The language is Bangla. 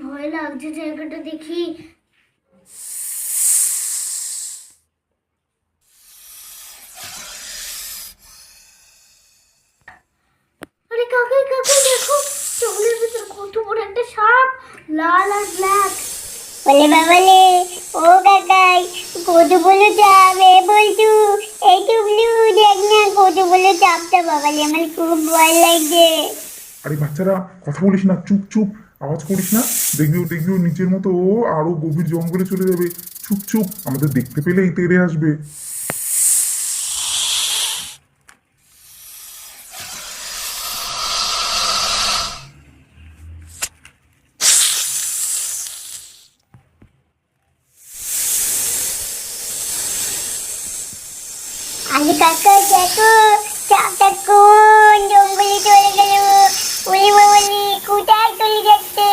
ভয় লাগছে, জায়গাটা দেখি। আরে কাকাই কাকাই দেখো, জঙ্গলের ভিতর কত বড় একটা সাপ, লাল আর ব্ল্যাক। বলে বাবালে, ও কাকাই, কত বলো চাপ, এ বলছু, এই টুকলু, দেখ না কত বলো চাপটা বাবালে, আমার খুব ভয় লাগছে। আরে বাচ্চারা কথা বলিস না, চুপ চুপ, আওয়াজ করিস না। দেখবি ও দেখবি ও নিচের মতো ও আরো গভীর জঙ্গলে চলে যাবে। চুপ চুপ, আমাদের দেখতে পেলেই তেড়ে আসবে। আরে কাকাই দেখো, চাপটা কোন জঙ্গলে চলে গেল, ওরে বাবালে কোথায় চলে যাচ্ছে।